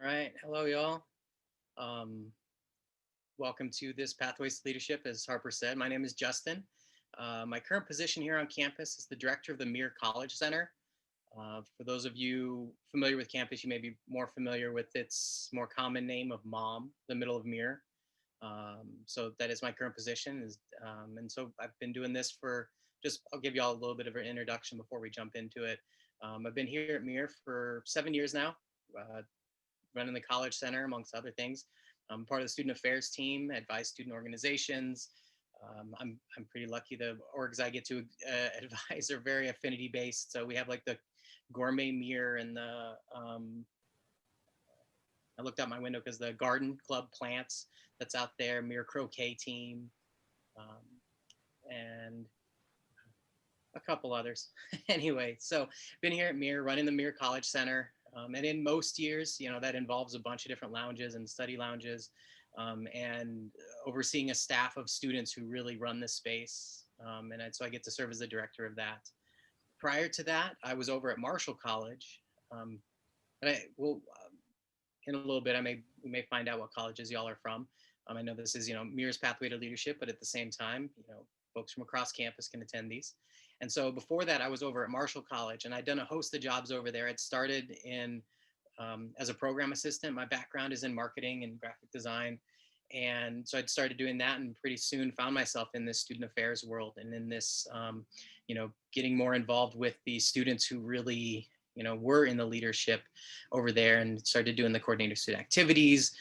All right. Hello, y'all. Um, Welcome to this Pathways to Leadership. As Harper said, my name is Justin. My current position here on campus is the director of the Muir College Center. For those of you familiar with campus, you may be more familiar with its more common name of MOM, the middle of Muir. So that is my current position. And so I've been doing this for I'll give you all a little bit of an introduction before we jump into it. I've been here at Muir for 7 years now. Running the college center, amongst other things. I'm part of the student affairs team, advise student organizations. I'm pretty lucky. The orgs I get to advise are very affinity based. So we have like the gourmet mirror and I looked out my window because the garden club plants that's out there, mirror croquet team, um, and a couple others. Anyway, so been here at Muir, running the Muir College Center. And in most years, that involves a bunch of different lounges and study lounges, and overseeing a staff of students who really run this space. So I get to serve as the director of that. Prior to that, I was over at Marshall College. And I will, in a little bit, we may find out what colleges y'all are from. I know this is, Muir's Pathway to Leadership, but at the same time, folks from across campus can attend these. And so before that, I was over at Marshall College, and I'd done a host of jobs over there. I'd started as a program assistant. My background is in marketing and graphic design. And so I'd started doing that and pretty soon found myself in this student affairs world and in this, getting more involved with the students who really, were in the leadership over there, and started doing the coordinator student activities.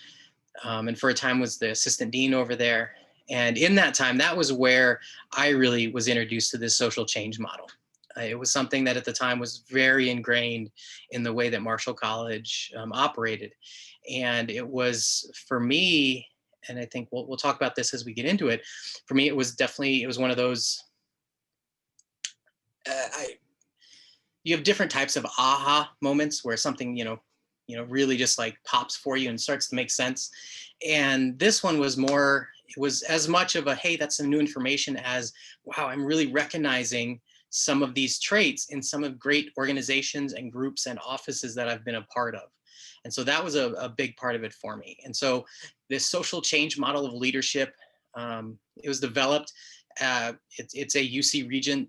And for a time was the assistant dean over there. And in that time, that was where I really was introduced to this social change model. It was something that at the time was very ingrained in the way that Marshall College operated. And it was, for me, and I think we'll talk about this as we get into it, for me, it was one of those, you have different types of aha moments where something, really just like pops for you and starts to make sense. And this one was it was as much of a, hey, that's some new information as, wow, I'm really recognizing some of these traits in some of great organizations and groups and offices that I've been a part of. And so that was a big part of it for me. And so this social change model of leadership, it was developed. It's a UC Regent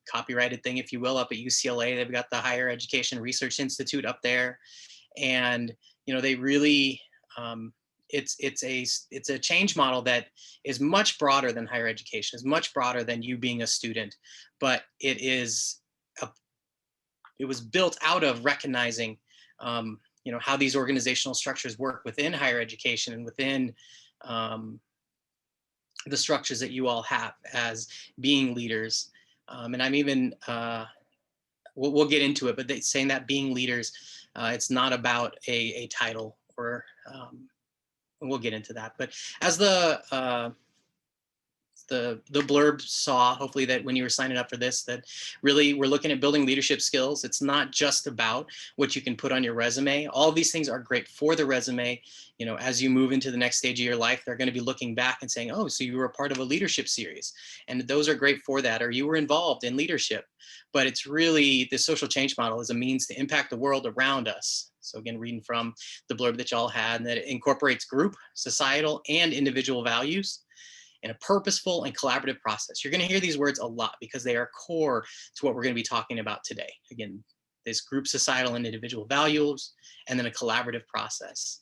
copyrighted thing, if you will, up at UCLA. They've got the Higher Education Research Institute up there. And, they really, it's a change model that is much broader than higher education, is much broader than you being a student, but it was built out of recognizing, how these organizational structures work within higher education and within the structures that you all have as being leaders. And I'm even, we'll get into it, but saying that being leaders, it's not about a title or, and we'll get into that. But as the blurb saw, hopefully, that when you were signing up for this, that really we're looking at building leadership skills. It's not just about what you can put on your resume. All of these things are great for the resume. As you move into the next stage of your life, they're going to be looking back and saying, oh, so you were a part of a leadership series. And those are great for that, or you were involved in leadership. But it's really, the social change model is a means to impact the world around us. So again, reading from the blurb that y'all had, and that it incorporates group, societal, and individual values in a purposeful and collaborative process. You're going to hear these words a lot because they are core to what we're going to be talking about today. Again, this group, societal, and individual values, and then a collaborative process.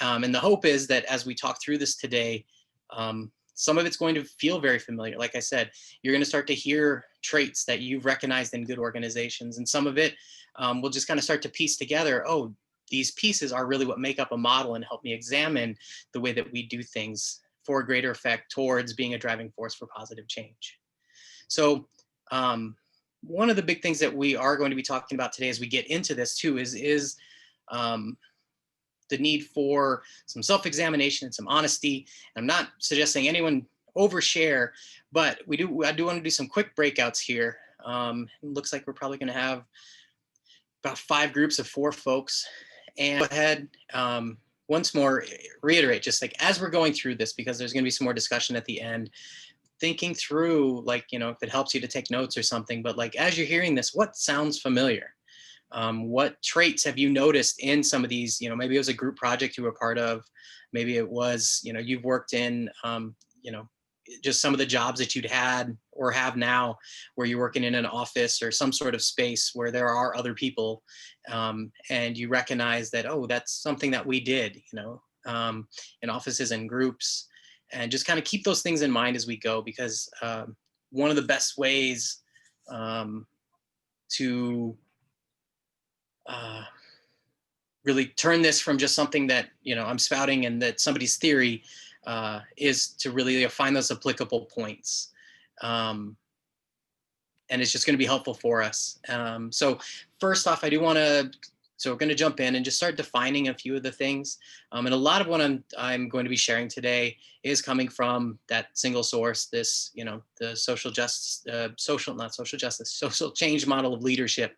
And the hope is that as we talk through this today, some of it's going to feel very familiar. Like I said, you're going to start to hear traits that you've recognized in good organizations. And some of it will just kind of start to piece together, oh, these pieces are really what make up a model and help me examine the way that we do things for a greater effect towards being a driving force for positive change. So one of the big things that we are going to be talking about today as we get into this too is the need for some self-examination and some honesty. I'm not suggesting anyone overshare, but I do want to do some quick breakouts here. It looks like we're probably going to have about 5 groups of 4 folks. And go ahead, once more, reiterate, just like as we're going through this, because there's going to be some more discussion at the end, thinking through, like, if it helps you to take notes or something, but like as you're hearing this, what sounds familiar? What traits have you noticed in some of these, maybe it was a group project you were part of, maybe it was, you've worked in, just some of the jobs that you'd had or have now where you're working in an office or some sort of space where there are other people, and you recognize that, oh, that's something that we did, in offices and groups, and just kind of keep those things in mind as we go, because one of the best ways to really turn this from just something that I'm spouting and that somebody's theory, is to really find those applicable points, and it's just going to be helpful for us. So first off, I do want to. So we're going to jump in and just start defining a few of the things, and a lot of what I'm going to be sharing today is coming from that single source. This the social change model of leadership.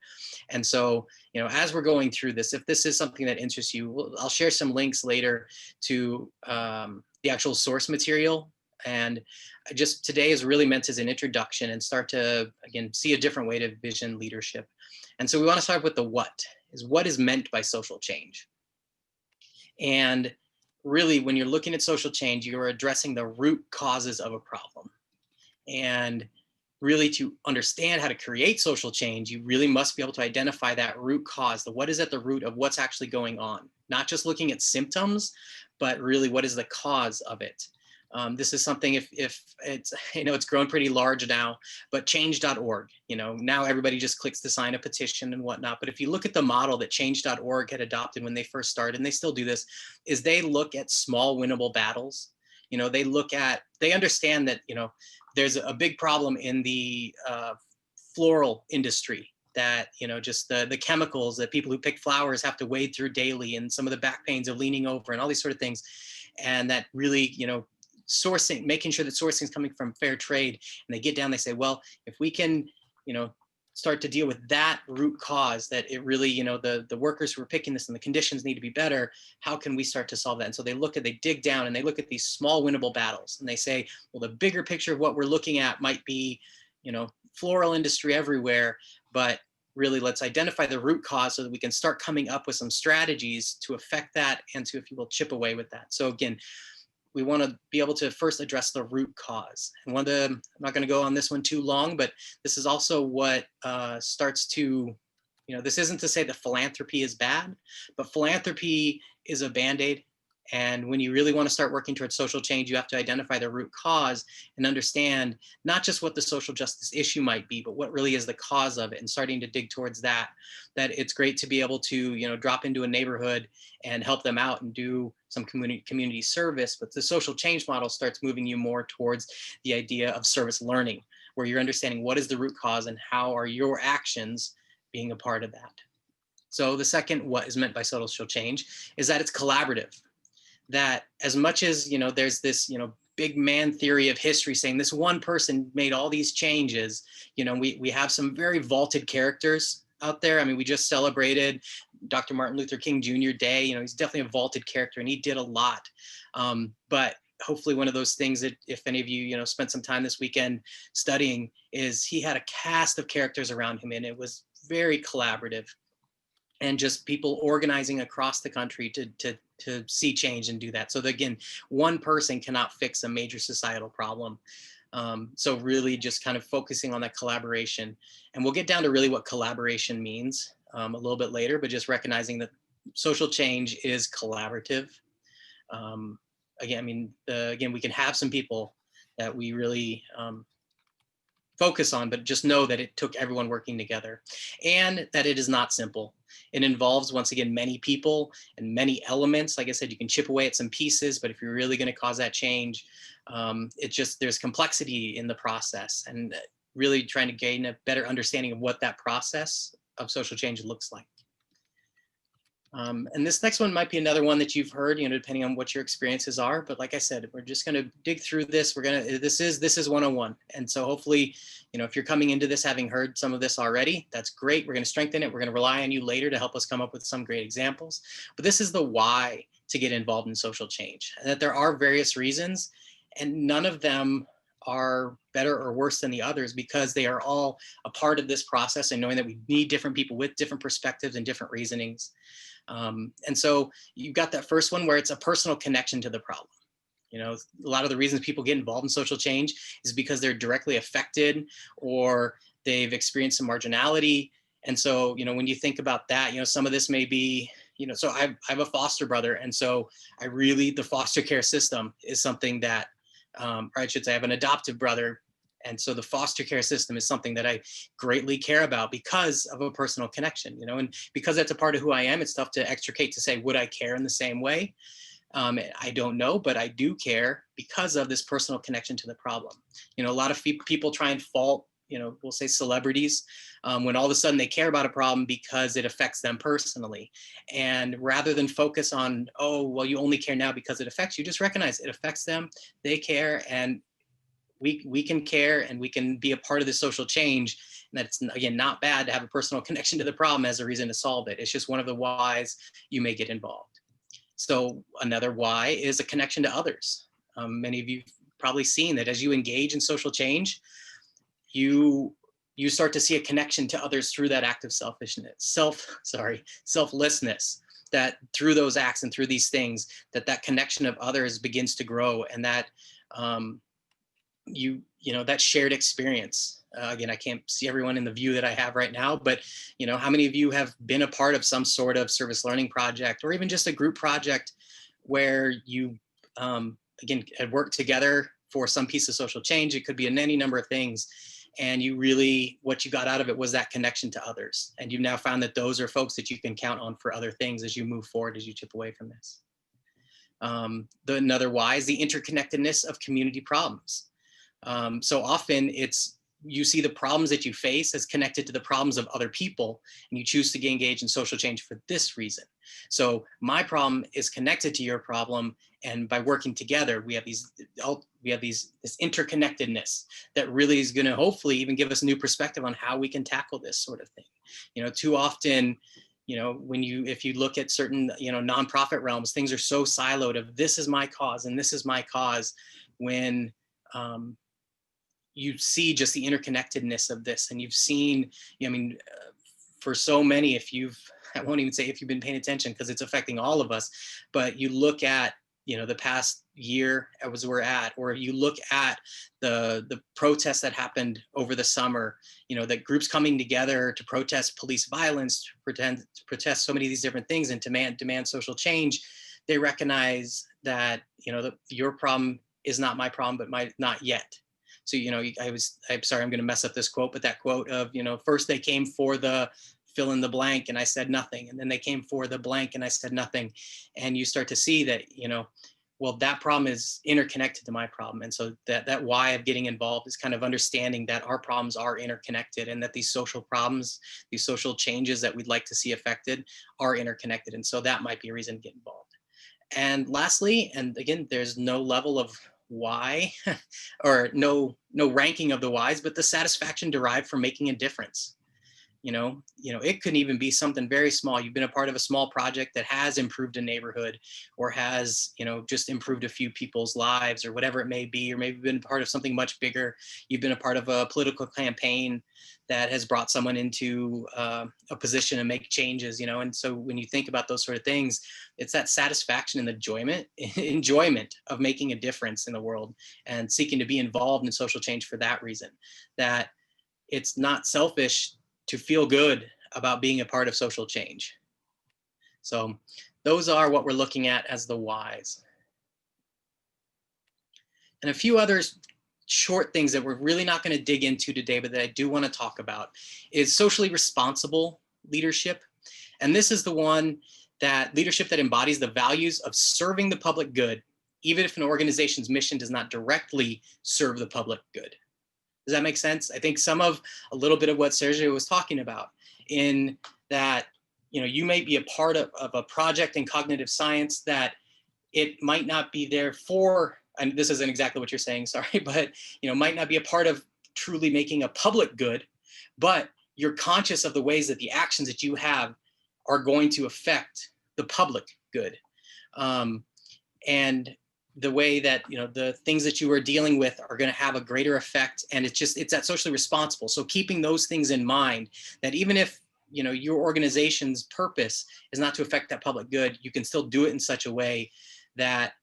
And so, as we're going through this, if this is something that interests you, I'll share some links later to the actual source material. And just today is really meant as an introduction and start to, again, see a different way to vision leadership. And so we want to start with the what is meant by social change. And really, when you're looking at social change, you're addressing the root causes of a problem. And really, to understand how to create social change, you really must be able to identify that root cause, the what is at the root of what's actually going on, not just looking at symptoms, but really what is the cause of it. This is something, if it's, it's grown pretty large now, but change.org, now everybody just clicks to sign a petition and whatnot. But if you look at the model that change.org had adopted when they first started, and they still do this, is they look at small winnable battles. They understand that, there's a big problem in the floral industry, that, just the chemicals that people who pick flowers have to wade through daily, and some of the back pains of leaning over and all these sort of things. And that really, sourcing, making sure that sourcing is coming from fair trade. And they get down, they say, well, if we can, start to deal with that root cause, that it really, the workers who are picking this and the conditions need to be better, how can we start to solve that? And so they dig down and they look at these small winnable battles, and they say, well, the bigger picture of what we're looking at might be, floral industry everywhere, but really let's identify the root cause so that we can start coming up with some strategies to affect that and to, if you will, chip away with that. So again, we want to be able to first address the root cause. And I'm not going to go on this one too long, but this is also what starts to, this isn't to say that philanthropy is bad, but philanthropy is a Band-Aid. And when you really want to start working towards social change, you have to identify the root cause and understand not just what the social justice issue might be, but what really is the cause of it, and starting to dig towards that. That it's great to be able to, drop into a neighborhood and help them out and do some community service, but the social change model starts moving you more towards the idea of service learning, where you're understanding what is the root cause and how are your actions being a part of that. So the second, what is meant by social change, is that it's collaborative. That as much as, there's this, big man theory of history saying this one person made all these changes, we have some very vaulted characters out there. I mean, we just celebrated Dr. Martin Luther King Jr. Day. He's definitely a vaulted character and he did a lot. But hopefully one of those things that if any of you, spent some time this weekend studying, is he had a cast of characters around him, and it was very collaborative, and just people organizing across the country to see change and do that. So that, again, one person cannot fix a major societal problem. So really just kind of focusing on that collaboration. And we'll get down to really what collaboration means a little bit later, but just recognizing that social change is collaborative. Again, we can have some people that we really focus on, but just know that it took everyone working together, and that it is not simple. It involves, once again, many people and many elements. Like I said, you can chip away at some pieces, but if you're really going to cause that change, there's complexity in the process, and really trying to gain a better understanding of what that process of social change looks like. And this next one might be another one that you've heard, depending on what your experiences are. But like I said, we're just going to dig through this. This is 101. And so hopefully, if you're coming into this having heard some of this already, that's great. We're going to strengthen it. We're going to rely on you later to help us come up with some great examples. But this is the why to get involved in social change, and that there are various reasons, and none of them are better or worse than the others, because they are all a part of this process, and knowing that we need different people with different perspectives and different reasonings. And so you've got that first one where it's a personal connection to the problem. You know, a lot of the reasons people get involved in social change is because they're directly affected or they've experienced some marginality. And so, you know, when you think about that, you know, some of this may be, you know, so I have a foster brother. And so the foster care system is something that, or I should say I have an adoptive brother. And so the foster care system is something that I greatly care about because of a personal connection, you know, and because that's a part of who I am, it's tough to extricate to say, would I care in the same way? I don't know, but I do care because of this personal connection to the problem. You know, a lot of people try and fault, you know, we'll say celebrities, when all of a sudden they care about a problem because it affects them personally. And rather than focus on, oh, well, you only care now because it affects you, just recognize it affects them, they care, and we can care, and we can be a part of the social change. And that it's, again, not bad to have a personal connection to the problem as a reason to solve it. It's just one of the whys you may get involved. So another why is a connection to others. Many of you probably seen that as you engage in social change, you start to see a connection to others through that act of selflessness, that through those acts and through these things, that connection of others begins to grow, and that you know, that shared experience. Again, I can't see everyone in the view that I have right now, but you know, how many of you have been a part of some sort of service learning project, or even just a group project where you, again, had worked together for some piece of social change? It could be in any number of things. And you really, what you got out of it was that connection to others. And you've now found that those are folks that you can count on for other things as you move forward, as you chip away from this. Another why is the interconnectedness of community problems. So often you see the problems that you face as connected to the problems of other people, and you choose to engage in social change for this reason. So my problem is connected to your problem, and by working together, we have this interconnectedness that really is going to hopefully even give us a new perspective on how we can tackle this sort of thing. You know, too often, you know, if you look at certain, you know, nonprofit realms, things are so siloed of this is my cause and this is my cause, when you see just the interconnectedness of this. And you've seen, I mean, for so many, I won't even say if you've been paying attention, because it's affecting all of us, but you look at, you know, the past year as we're at, or you look at the protests that happened over the summer, you know, that groups coming together to protest police violence, to protest so many of these different things and demand social change. They recognize that, you know, your problem is not my problem, but not yet. So, you know, I'm sorry, I'm going to mess up this quote, but that quote of, you know, first they came for the fill in the blank and I said nothing. And then they came for the blank and I said nothing. And you start to see that, you know, well, that problem is interconnected to my problem. And so that why of getting involved is kind of understanding that our problems are interconnected, and that these social problems, these social changes that we'd like to see affected are interconnected. And so that might be a reason to get involved. And lastly, and again, there's no level of why or no ranking of the whys, but the satisfaction derived from making a difference. You know, it could even be something very small. You've been a part of a small project that has improved a neighborhood, or has, you know, just improved a few people's lives, or whatever it may be, or maybe been part of something much bigger. You've been a part of a political campaign that has brought someone into a position to make changes, you know. And so when you think about those sort of things, it's that satisfaction and the enjoyment of making a difference in the world, and seeking to be involved in social change for that reason, that it's not selfish to feel good about being a part of social change. So those are what we're looking at as the whys. And a few others short things that we're really not going to dig into today, but that I do want to talk about, is socially responsible leadership. And this is the one, that leadership that embodies the values of serving the public good, even if an organization's mission does not directly serve the public good. Does that make sense? I think a little bit of what Sergio was talking about, in that, you know, you may be a part of a project in cognitive science that it might not be there for, and this isn't exactly what you're saying, sorry, but, you know, might not be a part of truly making a public good, but you're conscious of the ways that the actions that you have are going to affect the public good. And the way that, you know, the things that you are dealing with are going to have a greater effect. And it's that socially responsible. So keeping those things in mind, that even if, you know, your organization's purpose is not to affect that public good, you can still do it in such a way that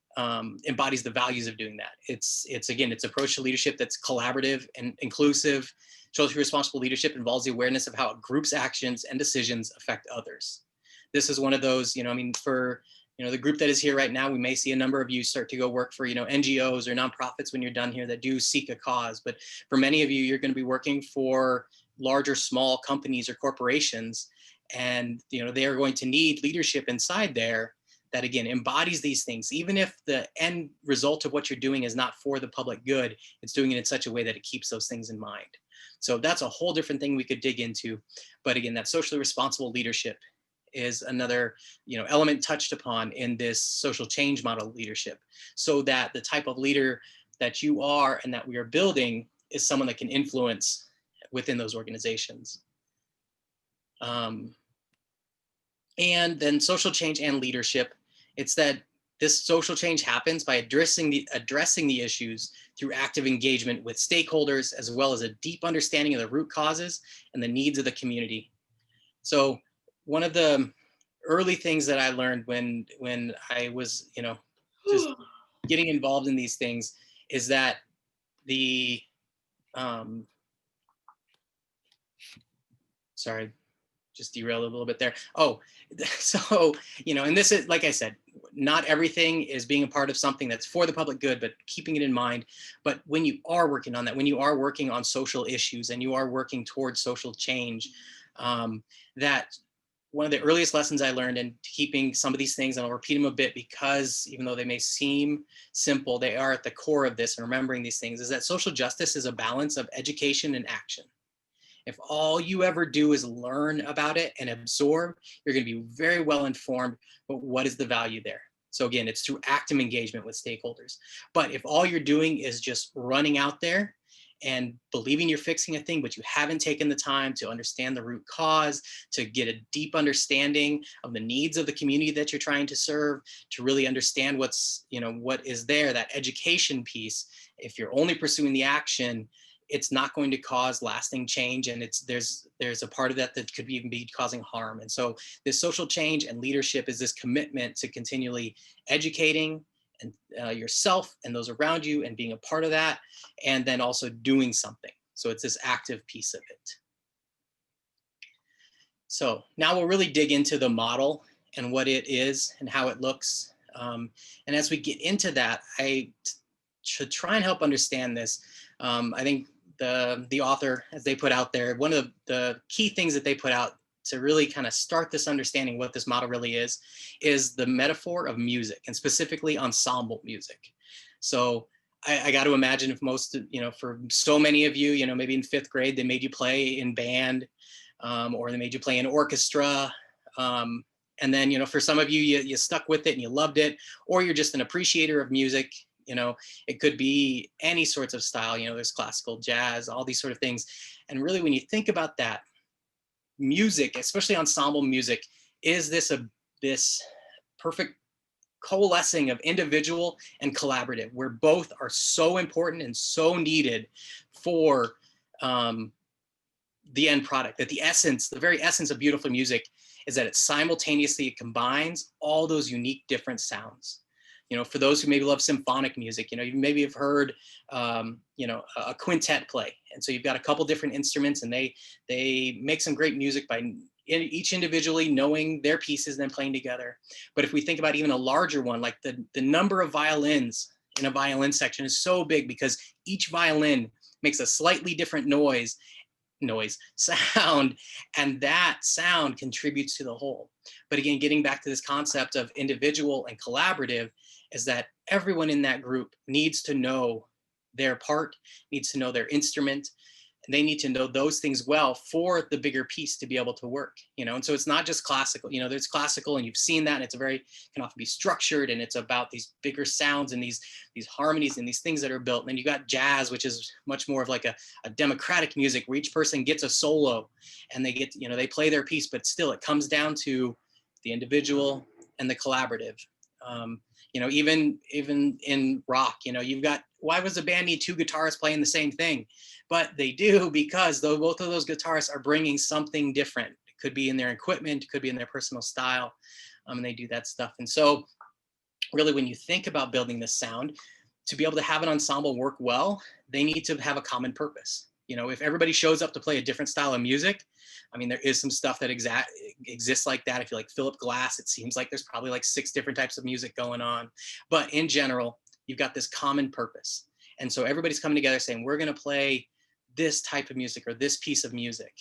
embodies the values of doing that. It's again, it's approach to leadership that's collaborative and inclusive. Socially responsible leadership involves the awareness of how a group's actions and decisions affect others. This is one of those, you know, I mean, for, you know, the group that is here right now, we may see a number of you start to go work for, you know, NGOs or nonprofits when you're done here that do seek a cause. But for many of you, you're going to be working for large or small companies or corporations. And, you know, they are going to need leadership inside there that, again, embodies these things. Even if the end result of what you're doing is not for the public good, it's doing it in such a way that it keeps those things in mind. So that's a whole different thing we could dig into. But again, that socially responsible leadership is another, you know, element touched upon in this social change model leadership, so that the type of leader that you are and that we are building is someone that can influence within those organizations. And then social change and leadership, it's that this social change happens by addressing the issues through active engagement with stakeholders, as well as a deep understanding of the root causes and the needs of the community. So one of the early things that I learned when I was, you know, just getting involved in these things is that the, sorry, just derailed a little bit there. Oh, so, you know, and this is, like I said, not everything is being a part of something that's for the public good, but keeping it in mind. But when you are working on that, when you are working on social issues and you are working towards social change, that one of the earliest lessons I learned in keeping some of these things, and I'll repeat them a bit because even though they may seem simple, they are at the core of this, and remembering these things, is that social justice is a balance of education and action. If all you ever do is learn about it and absorb, you're going to be very well informed, but what is the value there? So again, it's through active engagement with stakeholders. But if all you're doing is just running out there and believing you're fixing a thing, but you haven't taken the time to understand the root cause, to get a deep understanding of the needs of the community that you're trying to serve, to really understand what's, you know, what is there, that education piece, if you're only pursuing the action, it's not going to cause lasting change, and there's a part of that that could even be causing harm. And so this social change and leadership is this commitment to continually educating and yourself and those around you and being a part of that, and then also doing something. So it's this active piece of it. So now we'll really dig into the model and what it is and how it looks. And as we get into that, I should try and help understand this. I think the author, as they put out there, one of the key things that they put out to really kind of start this understanding what this model really is the metaphor of music, and specifically ensemble music. So I got to imagine if most, you know, for so many of you, you know, maybe in 5th grade, they made you play in band, or they made you play in orchestra. And then, you know, for some of you, you stuck with it and you loved it, or you're just an appreciator of music. You know, it could be any sorts of style, you know, there's classical, jazz, all these sort of things. And really, when you think about that, music, especially ensemble music, is this perfect coalescing of individual and collaborative, where both are so important and so needed for the end product. That the very essence of beautiful music is that it simultaneously combines all those unique different sounds. You know, for those who maybe love symphonic music, you know, you maybe have heard, you know, a quintet play. And so you've got a couple different instruments, and they make some great music by each individually knowing their pieces and then playing together. But if we think about even a larger one, like the number of violins in a violin section is so big, because each violin makes a slightly different sound, and that sound contributes to the whole. But again, getting back to this concept of individual and collaborative, is that everyone in that group needs to know their part, needs to know their instrument, and they need to know those things well for the bigger piece to be able to work, you know. And so it's not just classical, you know, there's classical, and you've seen that, and it's can often be structured, and it's about these bigger sounds and these harmonies and these things that are built. And then you got jazz, which is much more of like a democratic music, where each person gets a solo and they get, you know, they play their piece, but still it comes down to the individual and the collaborative. You know, even in rock, you know, you've got, why was a band need two guitarists playing the same thing? But they do, because though both of those guitarists are bringing something different. It could be in their equipment, it could be in their personal style, and they do that stuff. And so really, when you think about building this sound, to be able to have an ensemble work well, they need to have a common purpose. You know, if everybody shows up to play a different style of music, I mean, there is some stuff that exists like that. If you like Philip Glass, it seems like there's probably like 6 different types of music going on. But in general, you've got this common purpose. And so everybody's coming together saying, we're going to play this type of music or this piece of music.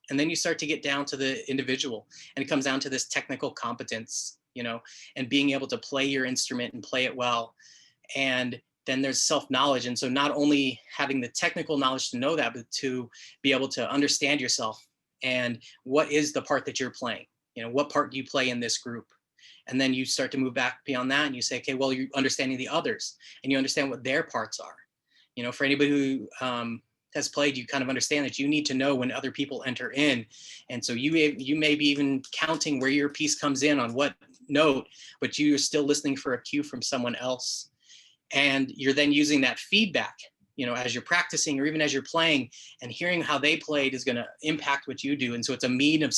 And then you start to get down to the individual, and it comes down to this technical competence, you know, and being able to play your instrument and play it well. And then there's self-knowledge. And so not only having the technical knowledge to know that, but to be able to understand yourself and what is the part that you're playing, you know, what part do you play in this group? And then you start to move back beyond that and you say, okay, well, you're understanding the others and you understand what their parts are. You know, for anybody who has played, you kind of understand that you need to know when other people enter in. And so you may be even counting where your piece comes in on what note, but you're still listening for a cue from someone else. And you're then using that feedback, you know, as you're practicing or even as you're playing, and hearing how they played is going to impact what you do. And so it's a mean of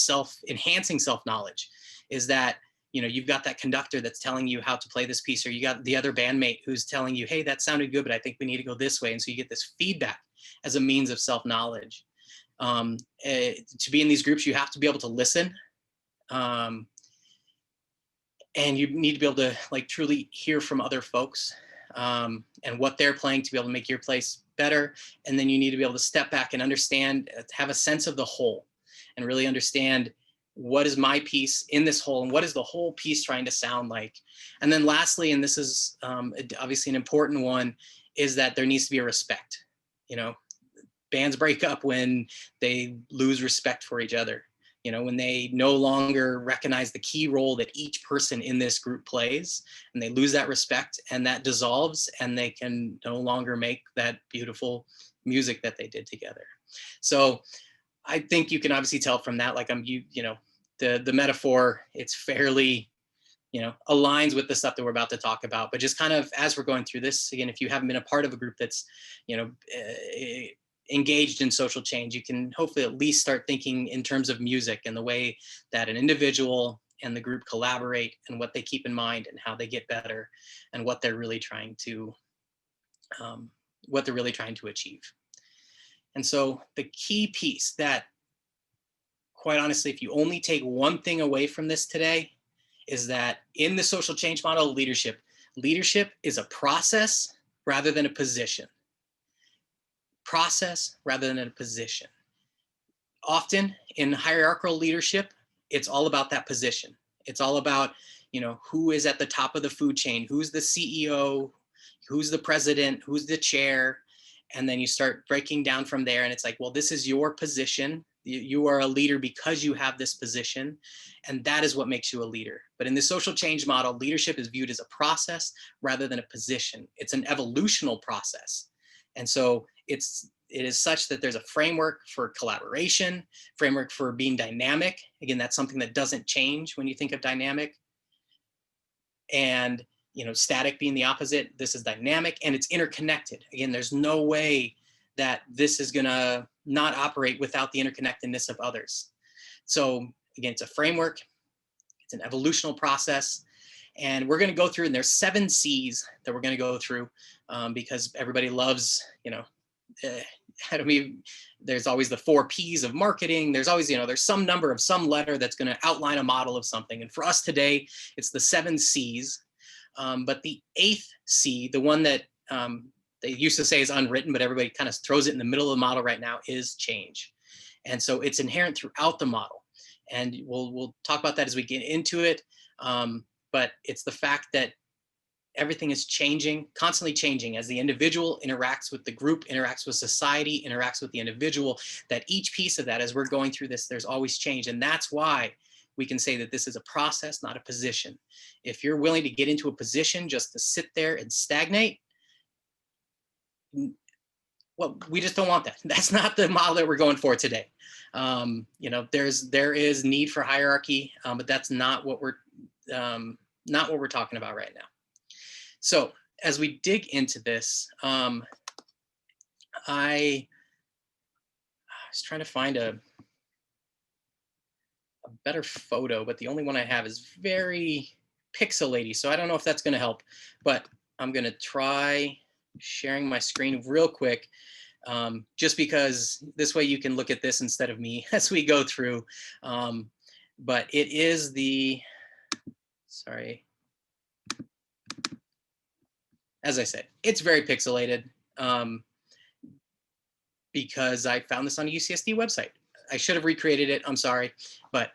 enhancing self-knowledge, is that, you know, you've got that conductor that's telling you how to play this piece, or you got the other bandmate who's telling you, hey, that sounded good, but I think we need to go this way. And so you get this feedback as a means of self-knowledge. To be in these groups, you have to be able to listen. And you need to be able to like truly hear from other folks and what they're playing to be able to make your place better. And then you need to be able to step back and understand, have a sense of the whole, and really understand what is my piece in this whole and what is the whole piece trying to sound like. And then lastly, and this is obviously an important one, is that there needs to be a respect. You know, bands break up when they lose respect for each other. You know, when they no longer recognize the key role that each person in this group plays, and they lose that respect, and that dissolves, and they can no longer make that beautiful music that they did together. So I think you can obviously tell from that, like you know, the metaphor, it's fairly, you know, aligns with the stuff that we're about to talk about. But just kind of as we're going through this, again, if you haven't been a part of a group that's, you know, engaged in social change, you can hopefully at least start thinking in terms of music and the way that an individual and the group collaborate, and what they keep in mind and how they get better, and what they're really trying to achieve. And so the key piece that, quite honestly, if you only take one thing away from this today, is that in the social change model, leadership is a process rather than a position. Process rather than a position. Often in hierarchical leadership, it's all about that position. It's all about, you know, who is at the top of the food chain, who's the CEO, who's the president, who's the chair, and then you start breaking down from there. And it's like, well, this is your position. You are a leader because you have this position, and that is what makes you a leader. But in the social change model, leadership is viewed as a process rather than a position. It's an evolutional process. And so it is such that there's a framework for collaboration, framework for being dynamic. Again, that's something that doesn't change when you think of dynamic. And, you know, static being the opposite, this is dynamic, and it's interconnected. Again, there's no way that this is gonna not operate without the interconnectedness of others. So again, it's a framework, it's an evolutional process, and we're gonna go through, and there's 7 C's that we're gonna go through because everybody loves, you know, I mean, there's always the 4 P's of marketing. There's always, you know, there's some number of some letter that's going to outline a model of something. And for us today, it's the 7 C's. But the 8th C, the one that they used to say is unwritten, but everybody kind of throws it in the middle of the model right now, is change. And so it's inherent throughout the model. And we'll talk about that as we get into it. But it's the fact that everything is changing, constantly changing, as the individual interacts with the group, interacts with society, interacts with the individual, that each piece of that, as we're going through this, there's always change. And that's why we can say that this is a process, not a position. If you're willing to get into a position just to sit there and stagnate, well, we just don't want that. That's not the model that we're going for today. You know, there is need for hierarchy, but that's not what we're talking about right now. So as we dig into this, I was trying to find a better photo, but the only one I have is very pixelated. So I don't know if that's going to help, but I'm going to try sharing my screen real quick, just because this way you can look at this instead of me as we go through. But it is sorry. As I said, it's very pixelated, because I found this on a UCSD website. I should have recreated it. I'm sorry. But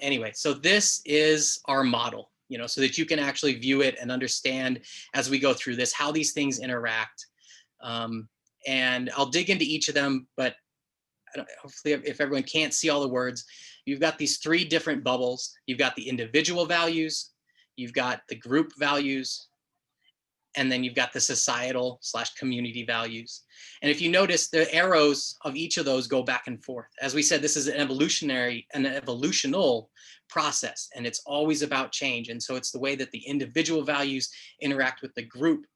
anyway, so this is our model, so that you can actually view it and understand as we go through this, how these things interact. And I'll dig into each of them, but hopefully if everyone can't see all the words, you've got these 3 different bubbles. You've got the individual values, you've got the group values, and then you've got the societal / community values. And if you notice, the arrows of each of those go back and forth. As we said, this is an evolutional process, and it's always about change. And so it's the way that the individual values interact with the group.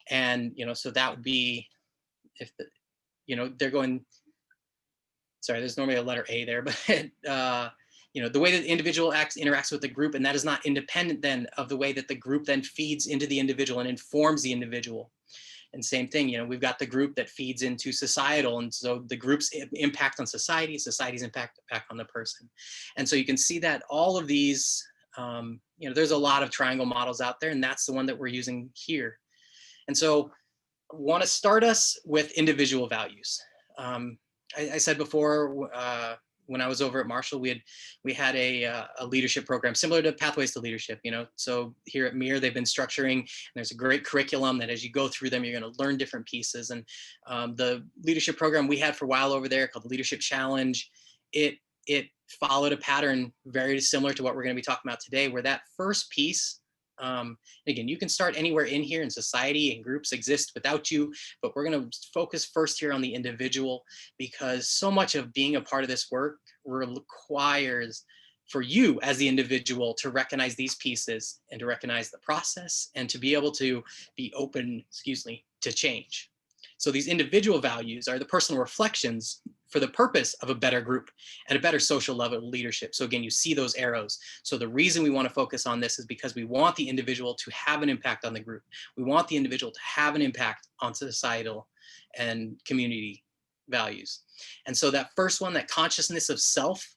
And, so that would be, if they're going, sorry, there's normally a letter A there, but the way that the individual interacts with the group, and that is not independent then of the way that the group then feeds into the individual and informs the individual. And same thing, we've got the group that feeds into societal, and so the group's impact on society, society's impact back on the person. And so you can see that all of these, there's a lot of triangle models out there, and that's the one that we're using here. And so I want to start us with individual values. I said before, when I was over at Marshall, we had a leadership program similar to Pathways to Leadership. So here at MIR, they've been structuring, and there's a great curriculum that as you go through them, you're going to learn different pieces. And the leadership program we had for a while over there, called the Leadership Challenge, it followed a pattern very similar to what we're going to be talking about today, where that first piece. Again, you can start anywhere in here, and society and groups exist without you, but we're going to focus first here on the individual, because so much of being a part of this work requires for you as the individual to recognize these pieces and to recognize the process and to be able to be open, to change. So these individual values are the personal reflections for the purpose of a better group and a better social level of leadership. So again, you see those arrows. So the reason we want to focus on this is because we want the individual to have an impact on the group. We want the individual to have an impact on societal and community values. And so that first one, that consciousness of self,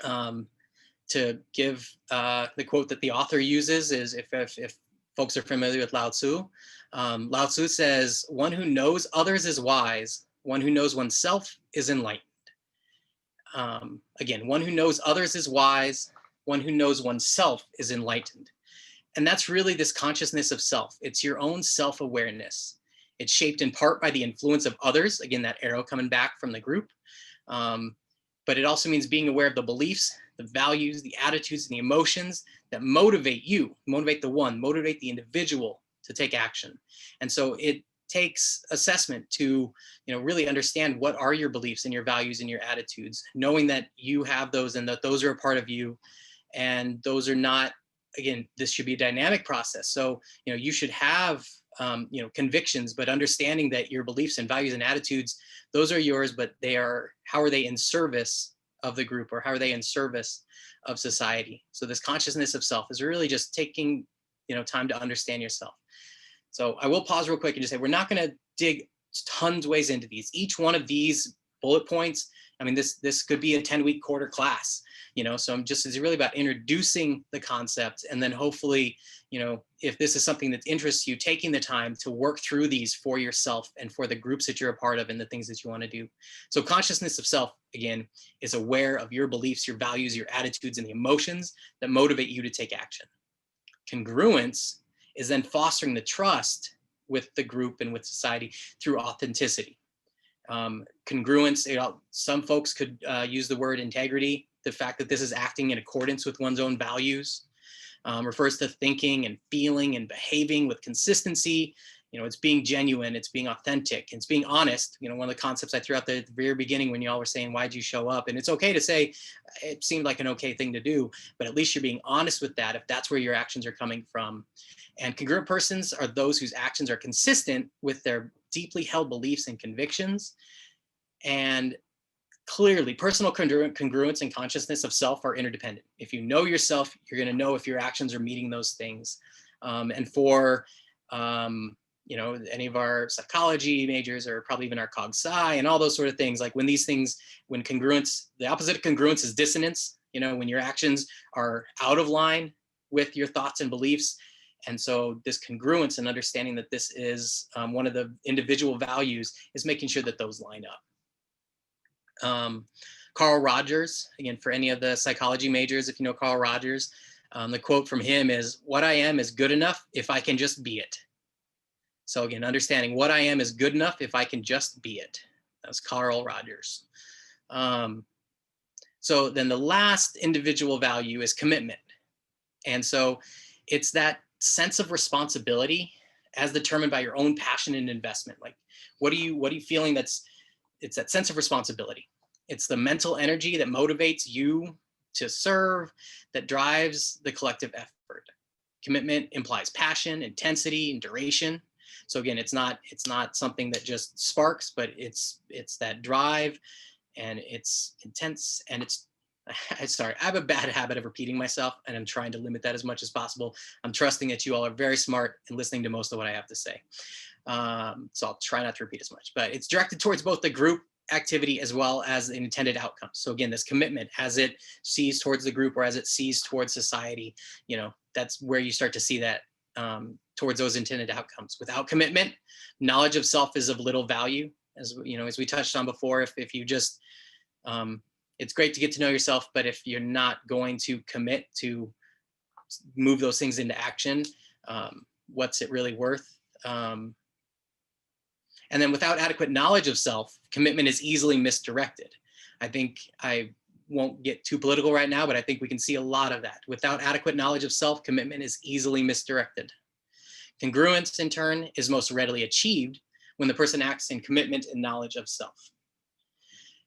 to give the quote that the author uses is, if folks are familiar with Lao Tzu, Lao Tzu says, "One who knows others is wise. One who knows oneself is enlightened." Again, one who knows others is wise. One who knows oneself is enlightened. And that's really this consciousness of self. It's your own self-awareness. It's shaped in part by the influence of others. Again, that arrow coming back from the group. But it also means being aware of the beliefs, the values, the attitudes, and the emotions that motivate you, motivate the individual to take action. And so it takes assessment to really understand what are your beliefs and your values and your attitudes, knowing that you have those and that those are a part of you, and those are not, again, this should be a dynamic process. So you should have convictions, but understanding that your beliefs and values and attitudes, those are yours, but how are they in service of the group, or how are they in service of society? So this consciousness of self is really just taking time to understand yourself. So I will pause real quick and just say, we're not going to dig tons ways into these. Each one of these bullet points, I mean, this could be a 10-week quarter class, so it's really about introducing the concept. And then hopefully, if this is something that interests you, taking the time to work through these for yourself and for the groups that you're a part of and the things that you want to do. So consciousness of self, again, is aware of your beliefs, your values, your attitudes, and the emotions that motivate you to take action. Congruence is then fostering the trust with the group and with society through authenticity. Congruence, some folks could use the word integrity. The fact that this is acting in accordance with one's own values, refers to thinking and feeling and behaving with consistency, it's being genuine, it's being authentic, it's being honest. One of the concepts I threw out there at the very beginning when y'all were saying, why'd you show up? And it's okay to say, it seemed like an okay thing to do, but at least you're being honest with that if that's where your actions are coming from. And congruent persons are those whose actions are consistent with their deeply held beliefs and convictions. And clearly, personal congruence and consciousness of self are interdependent. If you know yourself, you're going to know if your actions are meeting those things. And for any of our psychology majors, or probably even our cog sci and all those sort of things, like when congruence, the opposite of congruence is dissonance, when your actions are out of line with your thoughts and beliefs. And so this congruence and understanding that this is one of the individual values is making sure that those line up. Carl Rogers, again, for any of the psychology majors, if you know Carl Rogers, the quote from him is, "What I am is good enough if I can just be it." So again, understanding what I am is good enough if I can just be it. That's Carl Rogers. So then the last individual value is commitment. And so it's that sense of responsibility as determined by your own passion and investment. Like, what are you feeling? It's that sense of responsibility. It's the mental energy that motivates you to serve, that drives the collective effort. Commitment implies passion, intensity, and duration. So again, it's not something that just sparks, but it's that drive, and it's intense, and it's sorry, I have a bad habit of repeating myself, and I'm trying to limit that as much as possible. I'm trusting that you all are very smart and listening to most of what I have to say. So I'll try not to repeat as much, but it's directed towards both the group activity as well as the intended outcomes. So again, this commitment, as it sees towards the group or as it sees towards society, that's where you start to see that towards those intended outcomes. Without commitment, knowledge of self is of little value. As we touched on before, if you just, it's great to get to know yourself, but if you're not going to commit to move those things into action, what's it really worth? And then without adequate knowledge of self, commitment is easily misdirected. I think I won't get too political right now, but I think we can see a lot of that. Without adequate knowledge of self, commitment is easily misdirected. Congruence, in turn, is most readily achieved when the person acts in commitment and knowledge of self.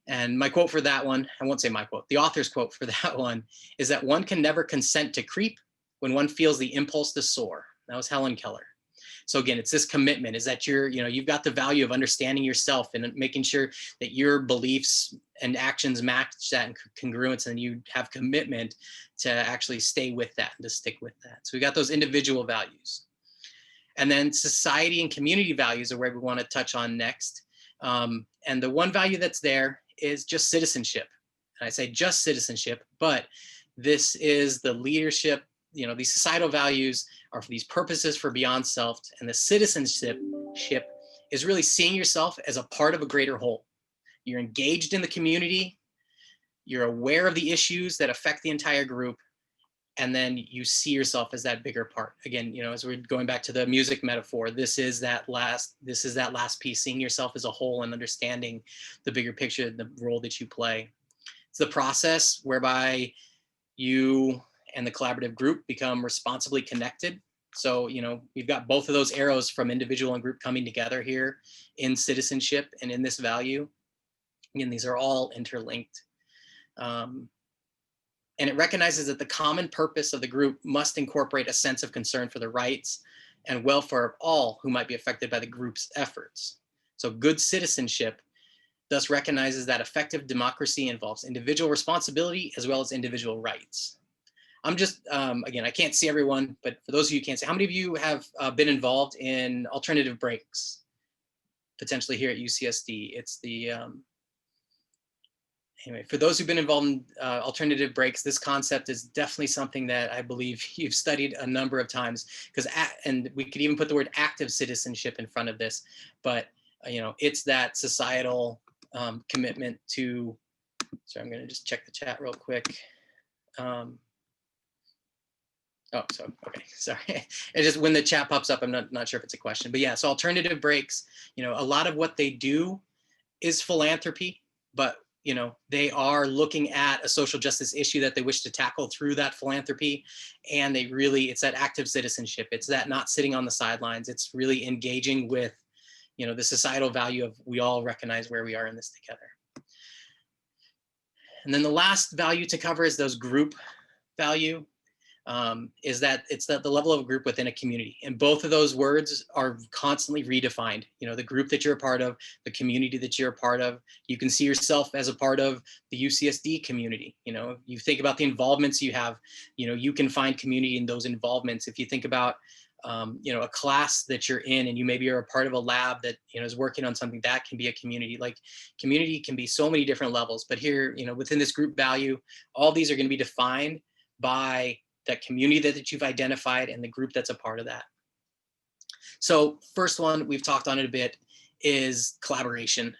And my quote for that one, I won't say my quote, the author's quote for that one is that one can never consent to creep when one feels the impulse to soar. That was Helen Keller. So again, it's this commitment, is that you've got the value of understanding yourself and making sure that your beliefs and actions match that congruence, and you have commitment to actually stay with that and to stick with that. So we got those individual values. And then society and community values are where we want to touch on next. And the one value that's there is just citizenship. And I say just citizenship, but this is the leadership. These societal values are for these purposes for beyond self, and the citizenship is really seeing yourself as a part of a greater whole. You're engaged in the community, you're aware of the issues that affect the entire group, and then you see yourself as that bigger part. Again, as we're going back to the music metaphor, this is that last piece, seeing yourself as a whole and understanding the bigger picture, the role that you play. It's the process whereby you and the collaborative group become responsibly connected. So, we've got both of those arrows from individual and group coming together here in citizenship and in this value. Again, these are all interlinked. And it recognizes that the common purpose of the group must incorporate a sense of concern for the rights and welfare of all who might be affected by the group's efforts. So good citizenship thus recognizes that effective democracy involves individual responsibility as well as individual rights. I'm just, again, I can't see everyone, but for those of you who can't see, how many of you have been involved in alternative breaks, potentially here at UCSD? It's the, anyway, for those who've been involved in alternative breaks, this concept is definitely something that I believe you've studied a number of times, and we could even put the word active citizenship in front of this, but it's that societal commitment to, sorry, I'm gonna just check the chat real quick. Okay, sorry. It's just when the chat pops up, I'm not sure if it's a question, but yeah, so alternative breaks, a lot of what they do is philanthropy, but you know, they are looking at a social justice issue that they wish to tackle through that philanthropy. And they really, it's that active citizenship. It's that not sitting on the sidelines. It's really engaging with, you know, the societal value of we all recognize where we are in this together. And then the last value to cover is those group value. Is that it's the level of a group within a community. And both of those words are constantly redefined. You know, the group that you're a part of, the community that you're a part of. You can see yourself as a part of the UCSD community. You know, you think about the involvements you have, you know, you can find community in those involvements. If you think about, you know, a class that you're in and you maybe are a part of a lab that, you know, is working on something, that can be a community. Like community can be so many different levels, but here, you know, within this group value, all these are going to be defined by that community that you've identified and the group that's a part of that. So first one, we've talked on it a bit, is collaboration.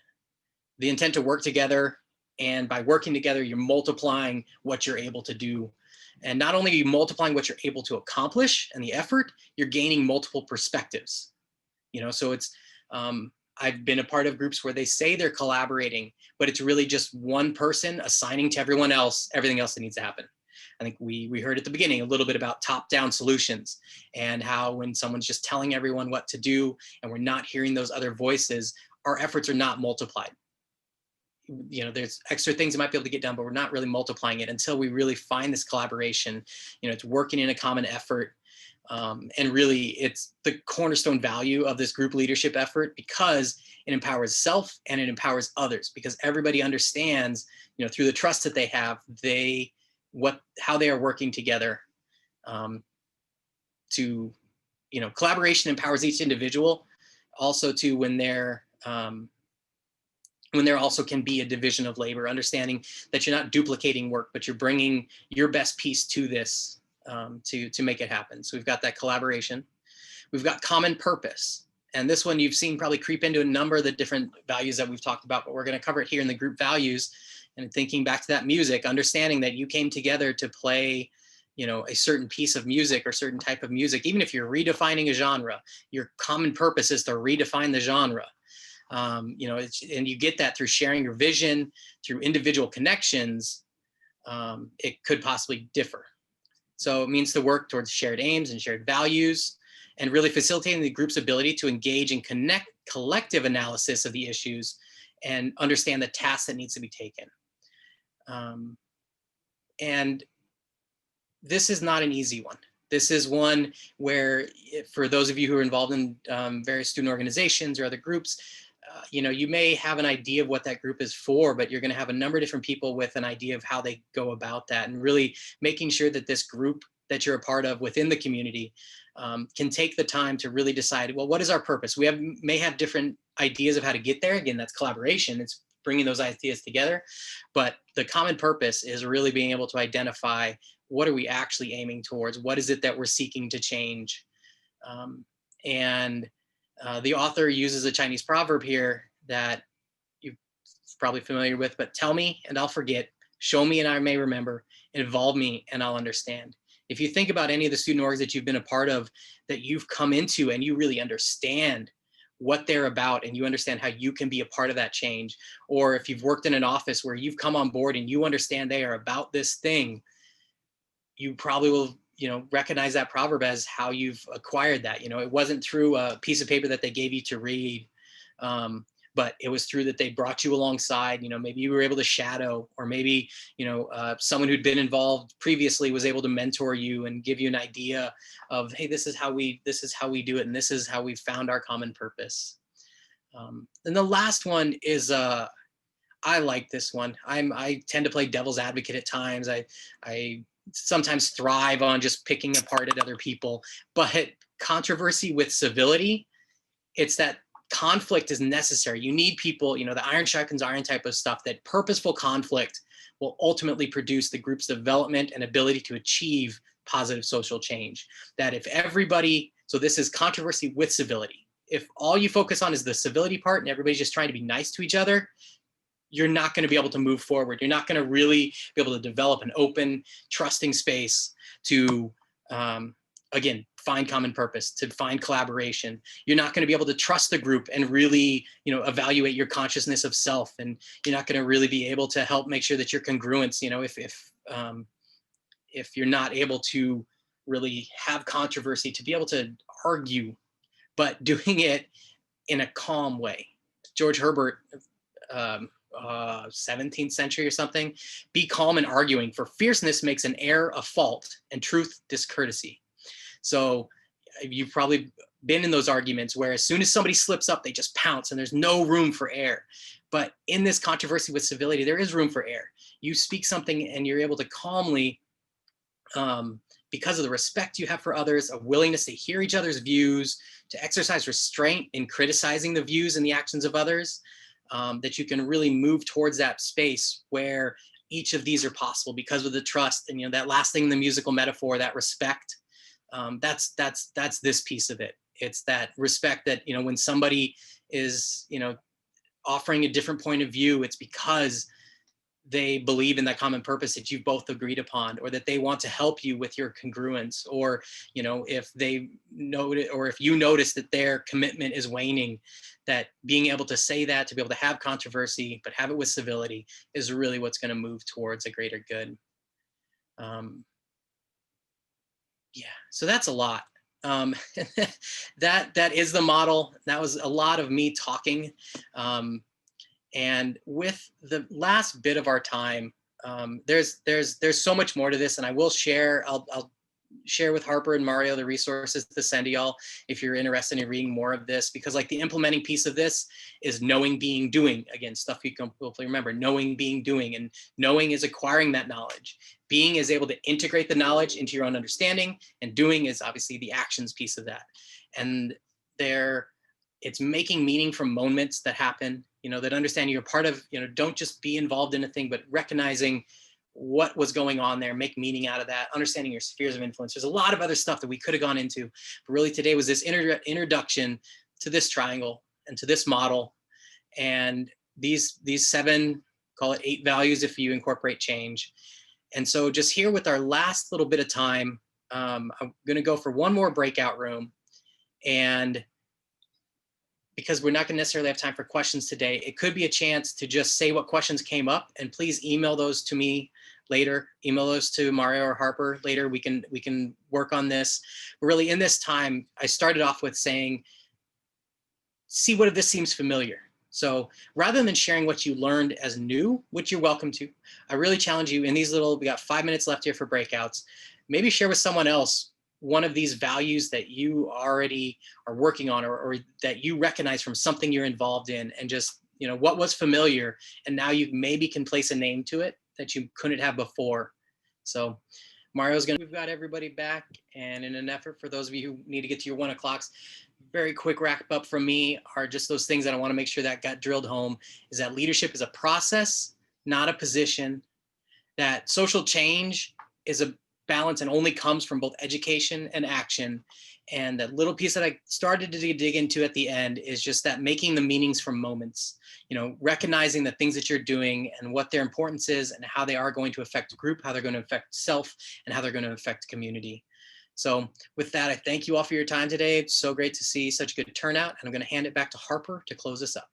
The intent to work together, and by working together, you're multiplying what you're able to do. And not only are you multiplying what you're able to accomplish and the effort, you're gaining multiple perspectives. You know, so it's, I've been a part of groups where they say they're collaborating, but it's really just one person assigning to everyone else everything else that needs to happen. I think we heard at the beginning a little bit about top-down solutions and how when someone's just telling everyone what to do and we're not hearing those other voices, our efforts are not multiplied. You know, there's extra things that might be able to get done, but we're not really multiplying it until we really find this collaboration. You know, it's working in a common effort. And really, it's the cornerstone value of this group leadership effort because it empowers self and it empowers others, because everybody understands, you know, through the trust that they have, how they are working together to, you know, collaboration empowers each individual also to when there also can be a division of labor, understanding that you're not duplicating work, but you're bringing your best piece to this to make it happen. So we've got that collaboration. We've got common purpose. And this one you've seen probably creep into a number of the different values that we've talked about, but we're going to cover it here in the group values. And thinking back to that music, understanding that you came together to play, you know, a certain piece of music or certain type of music, even if you're redefining a genre, your common purpose is to redefine the genre. You know, and you get that through sharing your vision, through individual connections. It could possibly differ. So it means to work towards shared aims and shared values, and really facilitating the group's ability to engage in collective analysis of the issues and understand the task that needs to be taken. And this is not an easy one. This is one where, for those of you who are involved in various student organizations or other groups, you know, you may have an idea of what that group is for, but you're going to have a number of different people with an idea of how they go about that, and really making sure that this group that you're a part of within the community can take the time to really decide, well, what is our purpose? We may have different ideas of how to get there. Again, that's collaboration. It's bringing those ideas together. But the common purpose is really being able to identify, what are we actually aiming towards? What is it that we're seeking to change? The author uses a Chinese proverb here that you're probably familiar with, but tell me and I'll forget, show me and I may remember, involve me and I'll understand. If you think about any of the student orgs that you've been a part of, that you've come into and you really understand what they're about and you understand how you can be a part of that change, or if you've worked in an office where you've come on board and you understand they are about this thing, you probably will, you know, recognize that proverb as how you've acquired that. You know, it wasn't through a piece of paper that they gave you to read, but it was through that they brought you alongside. You know, maybe you were able to shadow, or maybe, you know, someone who'd been involved previously was able to mentor you and give you an idea of, hey, this is how we do it, and this is how we found our common purpose. And the last one is, I like this one. I tend to play devil's advocate at times. I sometimes thrive on just picking apart at other people, but controversy with civility, it's that conflict is necessary. You need people, you know, the iron sharpens iron type of stuff, that purposeful conflict will ultimately produce the group's development and ability to achieve positive social change. That if everybody, so this is controversy with civility. If all you focus on is the civility part and everybody's just trying to be nice to each other, you're not going to be able to move forward. You're not going to really be able to develop an open, trusting space to, again, find common purpose, to find collaboration. You're not going to be able to trust the group and really, evaluate your consciousness of self. And you're not going to really be able to help make sure that you're congruent. If you're not able to really have controversy, to be able to argue, but doing it in a calm way. George Herbert, 17th century or something, be calm in arguing, for fierceness makes an error a fault and truth discourtesy. So you've probably been in those arguments where as soon as somebody slips up, they just pounce and there's no room for error. But in this controversy with civility, there is room for error. You speak something and you're able to calmly, because of the respect you have for others, a willingness to hear each other's views, to exercise restraint in criticizing the views and the actions of others, that you can really move towards that space where each of these are possible because of the trust. And, that last thing in the musical metaphor, that respect, that's this piece of it. It's that respect that, when somebody is, offering a different point of view, it's because they believe in that common purpose that you've both agreed upon, or that they want to help you with your congruence, or, if they notice, or if you notice that their commitment is waning, that being able to say that, to be able to have controversy, but have it with civility, is really what's going to move towards a greater good. Yeah, so that's a lot. That is the model. That was a lot of me talking. And with the last bit of our time, there's so much more to this, and I will share. I'll share with Harper and Mario the resources to send to y'all if you're interested in reading more of this, because like the implementing piece of this is knowing, being, doing. Again, stuff you can hopefully remember. Knowing, being, doing, and knowing is acquiring that knowledge. Being is able to integrate the knowledge into your own understanding, and doing is obviously the actions piece of that. And it's making meaning from moments that happen, that understand you're part of, don't just be involved in a thing, but recognizing what was going on there, make meaning out of that, understanding your spheres of influence. There's a lot of other stuff that we could have gone into, but really today was this introduction to this triangle and to this model, and these 7, call it 8 values if you incorporate change. And so just here with our last little bit of time, I'm going to go for one more breakout room, and because we're not going to necessarily have time for questions today, it could be a chance to just say what questions came up, and please email those to me later. Email those to Mario or Harper later. We can work on this. But really, in this time, I started off with saying, see what if this seems familiar. So rather than sharing what you learned as new, which you're welcome to, I really challenge you in these we got 5 minutes left here for breakouts. Maybe share with someone else one of these values that you already are working on, or that you recognize from something you're involved in, and just, what was familiar, and now you maybe can place a name to it that you couldn't have before. So we've got everybody back, and in an effort for those of you who need to get to your 1 o'clocks, very quick wrap up from me are just those things that I want to make sure that got drilled home, is that leadership is a process, not a position, that social change is a balance and only comes from both education and action. And that little piece that I started to dig into at the end is just that making the meanings from moments, recognizing the things that you're doing and what their importance is, and how they are going to affect the group, how they're going to affect self, and how they're going to affect community. So with that, I thank you all for your time today. It's so great to see such a good turnout, and I'm going to hand it back to Harper to close us up.